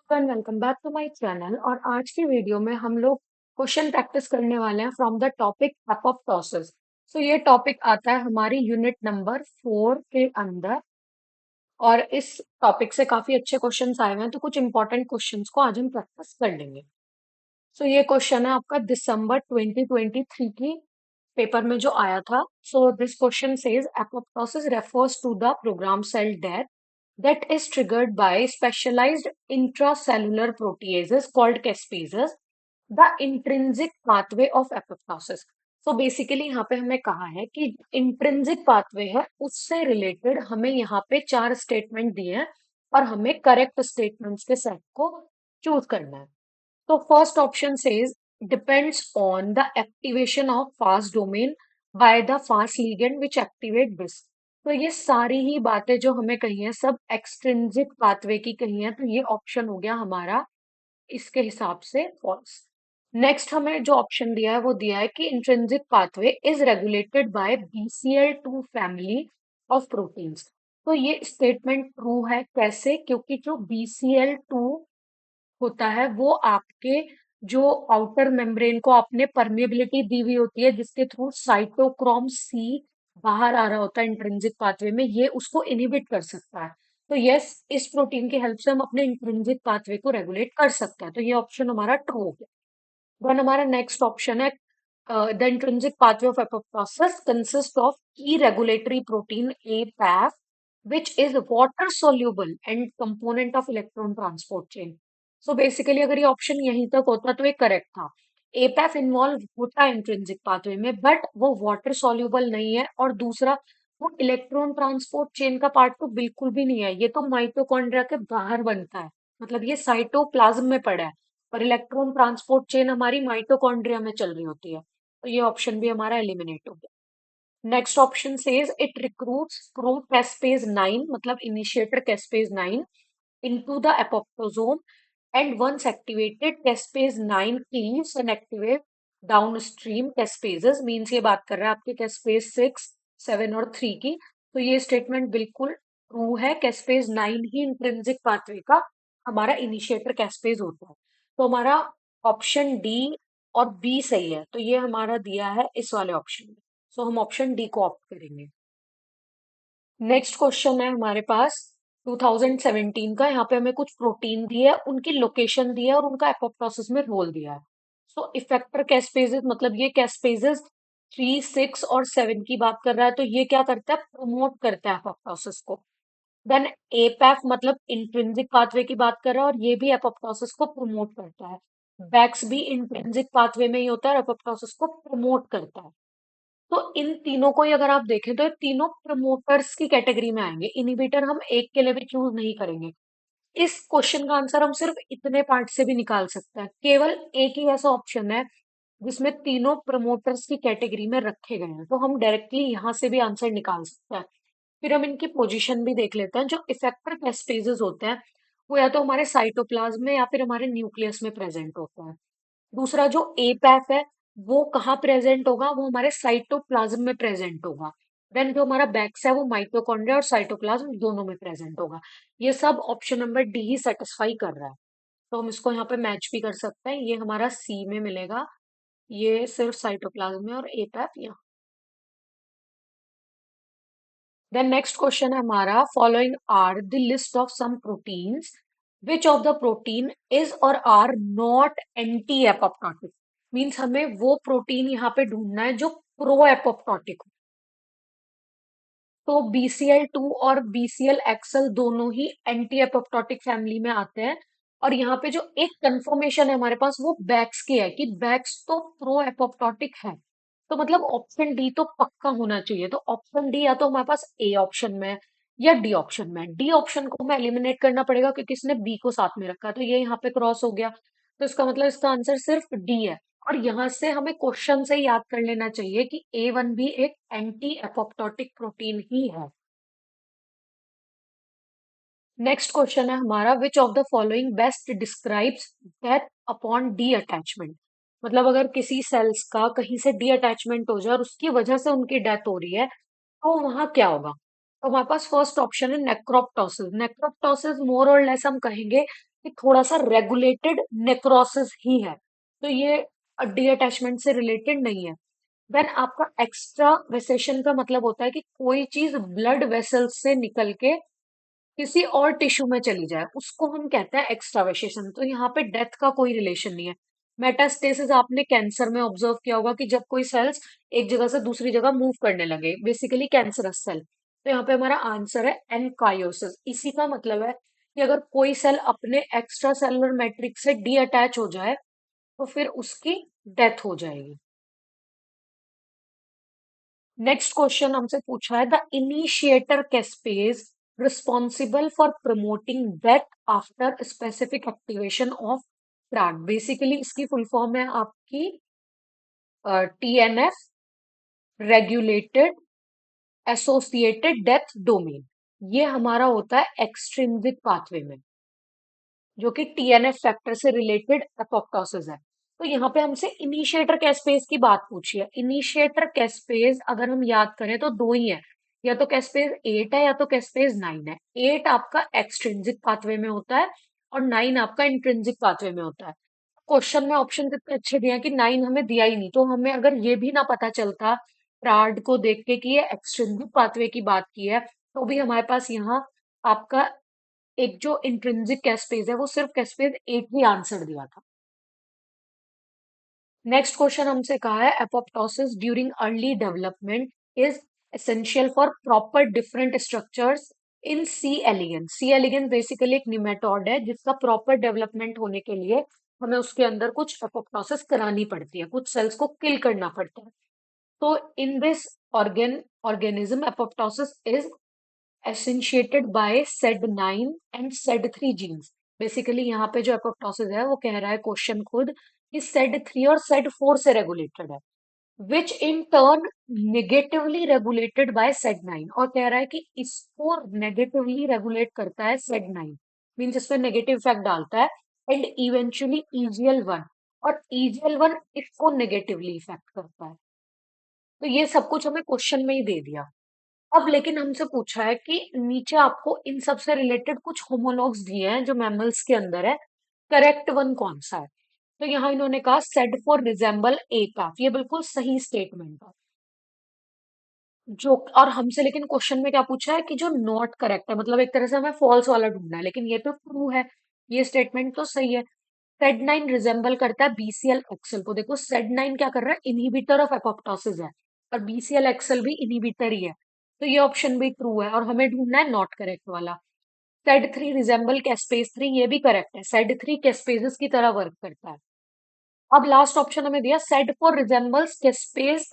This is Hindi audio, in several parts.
And welcome back to my channel. और आज की वीडियो में हम लोग क्वेश्चन प्रैक्टिस करने वाले हैं फ्रॉम द टॉपिक एपोप्टोसिस। सो ये टॉपिक आता है हमारी यूनिट नंबर 4 के अंदर। और इस टॉपिक से काफी अच्छे क्वेश्चंस आए हुए हैं, तो कुछ इंपॉर्टेंट क्वेश्चंस को आज हम प्रैक्टिस कर लेंगे। सो ये क्वेश्चन है आपका दिसंबर 2023 की पेपर में जो आया था। So this question says apoptosis refers to the program cell death that is triggered by specialized intracellular proteases called caspases, the intrinsic pathway of apoptosis. So basically यहाँ पे हमें कहा है कि इंट्रिंसिक पाथवे है, उससे रिलेटेड हमें यहाँ पे 4 स्टेटमेंट दिए हैं और हमें करेक्ट स्टेटमेंट्स के सेट को चूज करना है। तो first option says depends on the activation of fast domain by the fast ligand which activate this. तो ये सारी ही बातें जो हमें कही हैं सब एक्सट्रिंसिक पाथवे की कही हैं, तो ये ऑप्शन हो गया हमारा इसके हिसाब से फॉल्स। नेक्स्ट हमें जो ऑप्शन दिया है वो दिया है कि intrinsic pathway is regulated by BCL2 family of proteins. तो ये स्टेटमेंट ट्रू है, कैसे? क्योंकि जो BCL2 होता है वो आपके जो आउटर मेम्ब्रेन को आपने परमेबिलिटी दी हुई होती है, जिसके थ्रू साइटोक्रोम सी बाहर आ रहा होता है इंट्रिंसिक पाथवे में, ये उसको इनहिबिट कर सकता है। तो यस, इस प्रोटीन की हेल्प से हम अपने इंट्रिंसिक पाथवे को रेगुलेट कर सकते हैं, तो ये ऑप्शन हमारा ट्रू हो गया। देन हमारा नेक्स्ट ऑप्शन है the intrinsic pathway of apoptosis consist of key regulatory protein APAF which is water soluble and component of electron transport chain. So basically अगर ये ऑप्शन यहीं तक होता तो ये करेक्ट था। एपैफ इन्वॉल्व होता है इंट्रिंसिक पाथवे में, बट वो वाटर सॉल्यूबल नहीं है। और दूसरा, वो इलेक्ट्रॉन ट्रांसपोर्ट चेन का पार्ट तो बिल्कुल भी नहीं है, ये तो माइटोकॉन्ड्रिया के बाहर बनता है, मतलब ये साइटोप्लाज्म में पड़ा है। और इलेक्ट्रॉन ट्रांसपोर्ट चेन हमारी माइटोकॉन्ड्रिया में चल रही होती है, तो ये ऑप्शन भी हमारा एलिमिनेट हो गया। Next option says it recruits pro caspase 9, मतलब initiator caspase 9 into the apoptosome, and once activated caspase 9 cleaves and activate downstream caspases। Means ये बात कर रहा है आपके caspase 6, 7 और 3 की। तो ये स्टेटमेंट बिल्कुल ट्रू है, caspase 9 ही इंट्रिंसिक पाथवे का हमारा इनिशिएटर कैस्पेज होता है। तो हमारा ऑप्शन डी और बी सही है, तो ये हमारा दिया है इस वाले ऑप्शन में। सो हम ऑप्शन डी को ऑप्ट करेंगे। नेक्स्ट क्वेश्चन है हमारे पास 2017 का। यहाँ पे हमें कुछ प्रोटीन दिए है, उनकी लोकेशन दी है और उनका एपोप्टोसिस में रोल दिया है। सो इफेक्टर कैस्पेजेस, मतलब ये कैस्पेजेस 3, 6 और 7 की बात कर रहा है, तो ये क्या करता है? प्रमोट करता है एपोप्टोसिस को। देन एपैफ मतलब इंट्रिंसिक पाथवे की बात कर रहा है और ये भी एपोप्टोसिस को प्रमोट करता है। बैक्स भी इंट्रिंसिक पाथवे में ही होता है और एपोप्टोसिस को प्रमोट करता है। तो इन तीनों को ही अगर आप देखें तो ये तीनों प्रमोटर्स की कैटेगरी में आएंगे, इनहिबिटर हम एक के लिए भी चूज नहीं करेंगे। इस क्वेश्चन का आंसर हम सिर्फ इतने पार्ट से भी निकाल सकते हैं, केवल एक ही ऐसा ऑप्शन है जिसमें तीनों प्रमोटर्स की कैटेगरी में रखे गए हैं, तो हम डायरेक्टली यहाँ से भी आंसर निकाल सकते हैं। फिर हम इनकी पोजीशन भी देख लेते हैं। जो इफेक्टर कैस्पेजेस होते हैं वो या तो हमारे साइटोप्लाज्म में या फिर हमारे न्यूक्लियस में प्रेजेंट होता है। दूसरा जो एपैफ है वो कहाँ प्रेजेंट होगा? वो हमारे साइटोप्लाज्म में प्रेजेंट होगा। देन जो हमारा बैक्स है वो माइटोकॉन्ड्रिया और साइटोप्लाज्म दोनों में प्रेजेंट होगा। ये सब ऑप्शन नंबर डी ही सेटिस्फाई कर रहा है, तो हम इसको यहाँ पे मैच भी कर सकते हैं। ये हमारा सी में मिलेगा, ये सिर्फ साइटोप्लाज्म में और एपैफ यहाँ। देन नेक्स्ट क्वेश्चन है हमारा following are the list of some proteins which of the protein is or are not anti apoptotic. Means हमें वो प्रोटीन यहाँ पे ढूंढना है जो प्रो एपोप्टोटिक हो। तो BCL2 और BCL-XL दोनों ही एंटी एपोप्टोटिक फैमिली में आते हैं। और यहाँ पे जो एक कंफर्मेशन है हमारे पास वो बैक्स की है कि बैक्स तो प्रो एपोप्टोटिक है, तो मतलब ऑप्शन डी तो पक्का होना चाहिए। तो ऑप्शन डी या तो हमारे पास ए ऑप्शन में है या डी ऑप्शन में है। डी ऑप्शन को हमें एलिमिनेट करना पड़ेगा क्योंकि इसने बी को साथ में रखा है, तो ये यहाँ पे क्रॉस हो गया। तो इसका मतलब इसका आंसर सिर्फ डी है। और यहाँ से हमें क्वेश्चन से याद कर लेना चाहिए कि A1 भी एक एंटी एपोप्टोटिक प्रोटीन ही है। नेक्स्ट क्वेश्चन है हमारा विच of the following best describes death upon D attachment. मतलब अगर किसी सेल्स का कहीं से डी अटैचमेंट हो जाए और उसकी वजह से उनकी डेथ हो रही है, तो वहां क्या होगा? तो हमारे पास फर्स्ट ऑप्शन है नेक्रोप्टोसिस। नेक्रोप्टोसिस मोर और लेस हम कहेंगे कि थोड़ा सा रेगुलेटेड नेक्रोसिस ही है, तो ये डी अटैचमेंट से रिलेटेड नहीं है। देन आपका एक्स्ट्रा वेसेशन का मतलब होता है कि कोई चीज ब्लड वेसल्स से निकल के किसी और टिश्यू में चली जाए, उसको हम कहते हैं एक्स्ट्रावेशेशन। तो यहाँ पे डेथ का कोई रिलेशन नहीं है। मेटास्टेसिस आपने कैंसर में ऑब्जर्व किया होगा कि जब कोई सेल्स एक जगह से दूसरी जगह मूव करने लगे, बेसिकली कैंसरस सेल। तो यहाँ पे हमारा आंसर है एनकायोसिस। इसी का मतलब है कि अगर कोई सेल अपने एक्स्ट्रा सेलुलर मैट्रिक्स से डी अटैच हो जाए तो फिर उसकी डेथ हो जाएगी। नेक्स्ट क्वेश्चन हमसे पूछा है, the initiator caspase responsible for promoting death after specific activation of track. Basically इसकी फुल फॉर्म है आपकी TNF, regulated associated death domain. ये हमारा होता है एक्सट्रिंसिक पाथवे में, जो कि टीएनएफ फैक्टर से रिलेटेड एपोप्टोसिस है। तो यहाँ पे हमसे इनिशिएटर कैस्पेज की बात पूछी है। इनिशिएटर कैस्पेज अगर हम याद करें तो दो ही है, या तो कैस्पेज 8 है या तो कैस्पेज 9 है। 8 आपका एक्सट्रिंसिक पाथवे में होता है और 9 आपका इंट्रिंसिक पाथवे में होता है। क्वेश्चन में ऑप्शन कितने अच्छे दिए हैं कि 9 हमें दिया ही नहीं, तो हमें अगर ये भी ना पता चलता प्राड को देख के कि ये एक्सट्रिंसिक पाथवे की बात की है, तो भी हमारे पास यहाँ आपका एक जो इंट्रिंसिक कैस्पेज है वो सिर्फ कैस्पेज 8 ही आंसर दिया था। नेक्स्ट क्वेश्चन हमसे कहा है, apoptosis during early development is essential for proper different structures in C elegans. C elegans basically एक निमेटोड है जिसका प्रॉपर डेवलपमेंट होने के लिए हमें उसके अंदर कुछ एपोप्टोसिस करानी पड़ती है, कुछ सेल्स को किल करना पड़ता है। तो in this organism apoptosis is associated by SED9 and SED3 genes. Basically यहाँ पे जो एपोप्टोसिस है वो कह रहा है क्वेश्चन खुद कि SED3 और SED4 से रेगुलेटेड है, which in turn negatively regulated by SED9। और कह रहा है कि इसको नेगेटिवली रेगुलेट करता है SED9, मीन्स इस पे नेगेटिव इफेक्ट डालता है, एंड इवेंचुअली EGL1, और EGL1 इसको नेगेटिवली इफेक्ट करता है। तो ये सब कुछ हमें क्वेश्चन में ही दे दिया। अब लेकिन हमसे पूछा है कि नीचे आपको इन सब से रिलेटेड कुछ होमोलॉग्स दिए हैं जो मैमल्स के अंदर है, करेक्ट वन कौन सा है? तो यहाँ इन्होंने कहा सेड फॉर रिजेंबल एकाफ, ये बिल्कुल सही स्टेटमेंट है। जो और हमसे लेकिन क्वेश्चन में क्या पूछा है कि जो नॉट करेक्ट है, मतलब एक तरह से हमें फॉल्स वाला ढूंढना है, लेकिन ये तो ट्रू है, ये स्टेटमेंट तो सही है। सेड नाइन रिजेंबल करता है बीसीएल एक्सेल को। देखो सेड नाइन क्या कर रहा है, इनहिबिटर ऑफ एपोप्टोसिस है, और बीसीएल एक्सेल भी इनहिबिटर ही है, तो ये ऑप्शन भी ट्रू है, और हमें ढूंढना है नॉट करेक्ट वाला। सेड थ्री रिजेंबल कैस्पेस थ्री, ये भी करेक्ट है, सेड थ्री कैस्पेसिस की तरह वर्क करता है। अब लास्ट ऑप्शन हमें दिया सेड फोर रिजेंबल्स कैस्पेस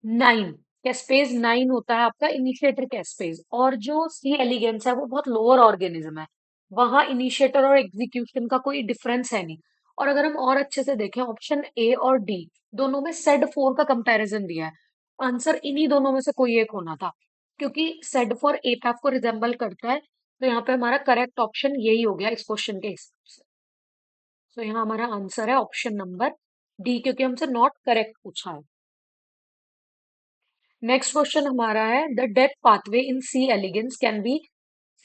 9। कैस्पेस 9 होता है आपका इनिशिएटर कैस्पेस, और जो सी एलिगेंस है वो बहुत लोअर ऑर्गेनिज्म है, वहां इनिशिएटर और एग्जीक्यूशन का कोई डिफरेंस है नहीं। और अगर हम और अच्छे से देखें, ऑप्शन ए और डी दोनों में सेड फोर का कंपैरिजन दिया है, आंसर इन्हीं दोनों में से कोई एक होना था, क्योंकि सेड फोर एपैप को रिजेंबल करता है। तो यहाँ पे हमारा करेक्ट ऑप्शन यही हो गया इस क्वेश्चन के हिसाब से। तो यहाँ हमारा आंसर है ऑप्शन नंबर डी, क्योंकि हमसे नॉट करेक्ट पूछा है। नेक्स्ट क्वेश्चन हमारा है, the death pathway in C elegans can be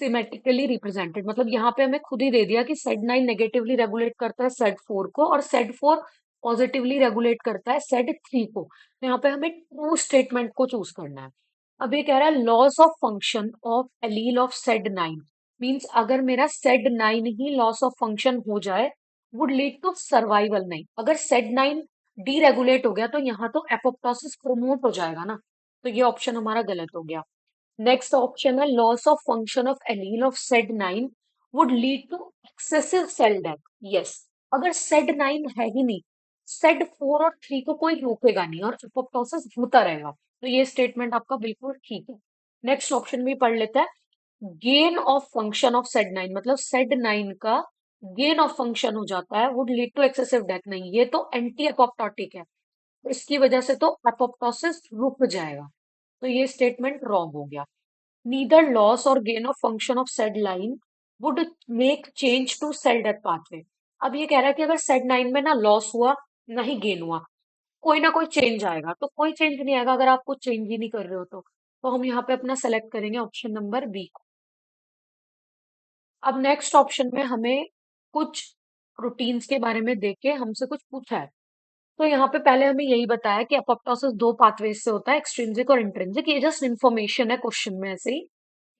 symmetrically represented. मतलब यहाँ पे हमें खुद ही दे दिया कि सेड नाइन नेगेटिवली रेगुलेट करता है सेड फोर को, और सेड फोर पॉजिटिवली रेगुलेट करता है सेड थ्री को। तो यहाँ पे हमें ट्रू स्टेटमेंट को चूज करना है। अब ये कह रहा है loss of function of allele of ced nine, means अगर मेरा said nine he loss of function हो जाए वुड लीड टू सर्वाइवल। नहीं, अगर सेड नाइन डीरेगुलेट हो गया तो यहाँ तो एपोप्टोसिस प्रमोट हो जाएगा ना, तो ये ऑप्शन हमारा गलत हो गया। नेक्स्ट ऑप्शन है loss of function of allele of ced nine would lead to excessive cell death. Yes, अगर सेड नाइन है ही नहीं, सेड फोर और थ्री को कोई रोकेगा नहीं और एपोप्टोसिस होता रहेगा, तो ये स्टेटमेंट आपका बिल्कुल ठीक है। नेक्स्ट ऑप्शन भी पढ़ लेते हैं, gain of function of ced nine, मतलब सेड नाइन का गेन ऑफ फंक्शन हो जाता है would lead to excessive death. नहीं, ये तो एंटी एपोप्टोटिक है, तो इसकी वजह से तो एपोप्टोसिस रुक जाएगा, तो ये स्टेटमेंट रॉन्ग हो गया। नीदर लॉस और gain of function of ced nine would make change to cell death pathway. अब ये कह रहा है कि अगर सेड नाइन में ना लॉस हुआ ना ही गेन हुआ, कोई ना कोई चेंज आएगा, तो कोई चेंज नहीं आएगा अगर आप कुछ चेंज ही नहीं कर रहे हो तो हम यहाँ पे अपना सेलेक्ट करेंगे ऑप्शन नंबर बी को। अब नेक्स्ट ऑप्शन में हमें कुछ प्रोटीन्स के बारे में देख के हमसे कुछ पूछा है। तो यहाँ पे पहले हमें यही बताया कि अपोप्टोसिस दो पाथवेज से होता है, एक्सट्रिंसिक और इंट्रिंसिक। ये जस्ट इन्फॉर्मेशन है क्वेश्चन में ऐसे ही।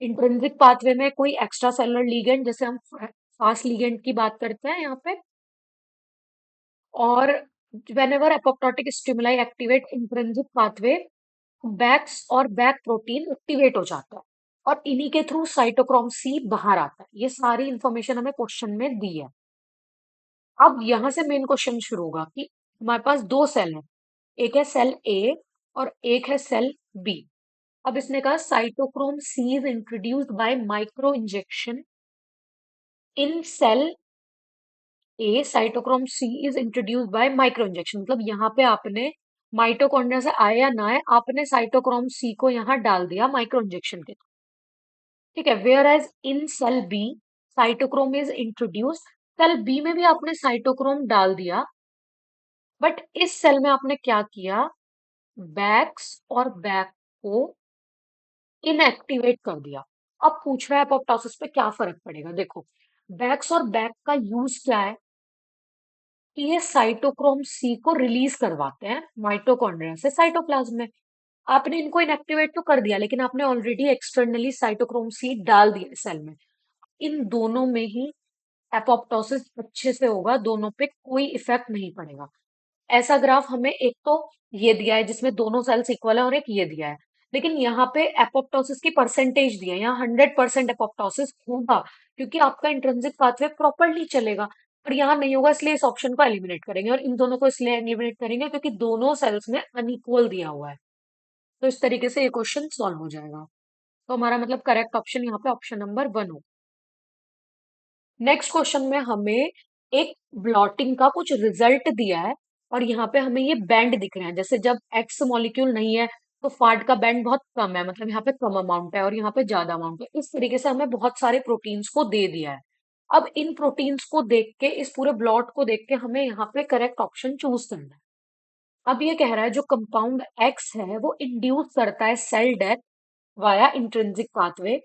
इंट्रिंसिक पाथवे में कोई एक्स्ट्रा सेलुलर लिगेंड, जैसे हम फास्ट लिगेंड की बात करते हैं यहाँ पे, और whenever apoptotic stimuli activate intrinsic pathway, Bax और बैक प्रोटीन एक्टिवेट हो जाता है और इन्हीं के थ्रू साइटोक्रोम सी बाहर आता है। ये सारी इंफॉर्मेशन हमें क्वेश्चन में दी है। अब यहां से मेन क्वेश्चन शुरू होगा कि हमारे पास दो सेल हैं, एक है सेल ए और एक है सेल बी। अब इसने कहा cytochrome C is introduced by micro injection in cell A. Cytochrome C is introduced by micro injection, मतलब यहाँ पे आपने माइटोकॉन्ड्रिया से आए या ना आए, आपने साइटोक्रोम सी को यहाँ डाल दिया माइक्रो इंजेक्शन के। ठीक है, whereas in cell B cytochrome is introduced. Cell B में भी आपने साइटोक्रोम डाल दिया, बट इस सेल में आपने क्या किया, बैक्स और बैक को इनएक्टिवेट कर दिया। अब पूछ रहा है एपोप्टोसिस पे क्या फर्क पड़ेगा। देखो, बैक्स और बैक का यूज क्या है कि ये साइटोक्रोम सी को रिलीज करवाते हैं माइटोकॉन्ड्रिया से साइटोप्लाज्म में। आपने इनको इनएक्टिवेट तो कर दिया, लेकिन आपने ऑलरेडी एक्सटर्नली साइटोक्रोम सी डाल दिया सेल में। इन दोनों में ही एपोप्टोसिस अच्छे से होगा, दोनों पे कोई इफेक्ट नहीं पड़ेगा। ऐसा ग्राफ हमें एक तो ये दिया है जिसमें दोनों सेल्स इक्वल है, और एक ये दिया है, लेकिन यहाँ पे एपोप्टोसिस की परसेंटेज दी है। यहाँ 100% एपोप्टोसिस होगा क्योंकि आपका इंट्रिंसिक पाथवे प्रॉपरली चलेगा, पर यहाँ नहीं होगा, इसलिए इस ऑप्शन को एलिमिनेट करेंगे। और इन दोनों को इसलिए एलिमिनेट करेंगे क्योंकि दोनों सेल्स में अनइक्वल दिया हुआ है। तो इस तरीके से ये क्वेश्चन सॉल्व हो जाएगा। तो हमारा मतलब करेक्ट ऑप्शन यहाँ पे ऑप्शन नंबर 1 हो। नेक्स्ट क्वेश्चन में हमें एक ब्लॉटिंग का कुछ रिजल्ट दिया है, और यहाँ पे हमें ये बैंड दिख रहे हैं। जैसे जब एक्स मॉलिक्यूल नहीं है तो फाड का बैंड बहुत कम है, मतलब यहाँ पे कम अमाउंट है और यहाँ पे ज्यादा अमाउंट है। इस तरीके से हमें बहुत सारे प्रोटीन्स को दे दिया है। अब इन प्रोटीन्स को देख के, इस पूरे ब्लॉट को देख के हमें यहाँ पे करेक्ट ऑप्शन चूज करना है। अब ये कह रहा है जो कंपाउंड एक्स है वो इंड्यूस करता है cell death via intrinsic pathway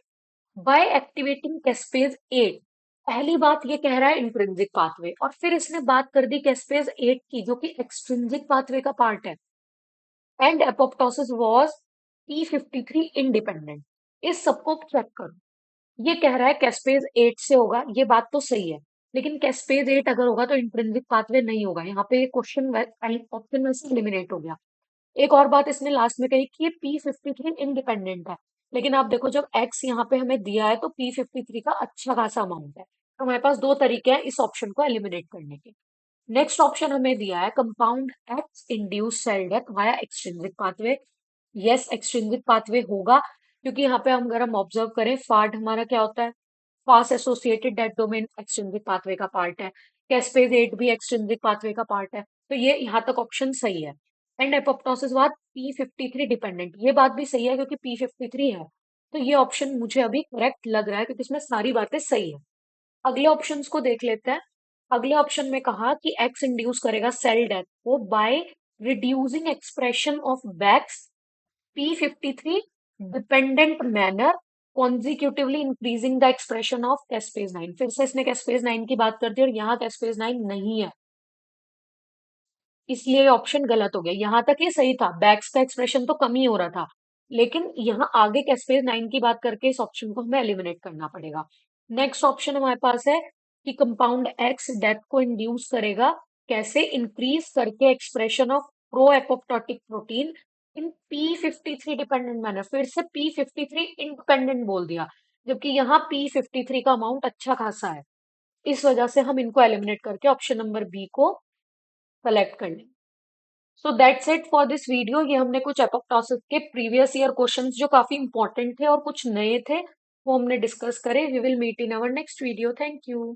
by activating caspase 8। पहली बात ये कह रहा है इंट्रिंसिक पाथवे, और फिर इसने बात कर दी कैस्पेज 8 की जो कि एक्सट्रिंसिक पाथवे का पार्ट है। And apoptosis was P53 independent. इस सबको चेक करो। ये कह रहा है कैस्पेज 8 से होगा, ये बात तो सही है, लेकिन कैस्पेज 8 अगर होगा तो इंट्रिंसिक पाथवे नहीं होगा। यहाँ पे ये क्वेश्चन ऑप्शन वैसे एलिमिनेट हो गया। एक और बात इसने लास्ट में कही कि ये P53 इंडिपेंडेंट है, लेकिन आप देखो जब एक्स यहाँ पे हमें दिया है तो P53 का अच्छा खासा अमाउंट है। तो हमारे पास दो तरीके हैं इस ऑप्शन को एलिमिनेट करने के। नेक्स्ट ऑप्शन हमें दिया है compound X induce cell death via extrinsic pathway. Yes, extrinsic pathway होगा क्योंकि यहाँ पे हम अगर हम ऑब्जर्व करें, फाड हमारा क्या होता है, fast associated death domain extrinsic pathway का पार्ट है। कैस्पेज 8 भी एक्सट्रिंसिक पाथवे का पार्ट है। तो ये यहाँ तक ऑप्शन सही है। एंड एपोप्टोसिस बाद P53 डिपेंडेंट, ये बात भी सही है क्योंकि P53 है। तो ये ऑप्शन मुझे अभी करेक्ट लग रहा है क्योंकि इसमें सारी बातें सही है। अगले ऑप्शंस को देख लेते हैं। अगले ऑप्शन में कहा कि एक्स इंड्यूस करेगा सेल डेथ को by reducing expression of Bax P53 dependent manner consecutively increasing the expression of caspase 9। फिर से इसने caspase 9 की बात कर दी और यहाँ caspase 9 नहीं है, इसलिए ये ऑप्शन गलत हो गया। यहाँ तक ये सही था, बैक्स का एक्सप्रेशन तो कम ही हो रहा था, लेकिन यहाँ आगे caspase 9 की बात करके इस ऑप्शन को हमें एलिमिनेट करना पड़ेगा। नेक्स्ट ऑप्शन हमारे पास है कि कंपाउंड एक्स डेथ को इंड्यूस करेगा, कैसे, इंक्रीज करके expression of pro apoptotic protein in P53 dependent manner. फिर से P53 इंडिपेंडेंट बोल दिया, जबकि यहाँ P53 का अमाउंट अच्छा खासा है। इस वजह से हम इनको एलिमिनेट करके ऑप्शन नंबर बी को सेलेक्ट कर लेंगे। So that's it for this video. ये हमने कुछ एपोप्टोसिस के प्रीवियस ईयर क्वेश्चंस जो काफी इंपॉर्टेंट थे और कुछ नए थे वो हमने डिस्कस करे। We will meet in our next video. Thank you.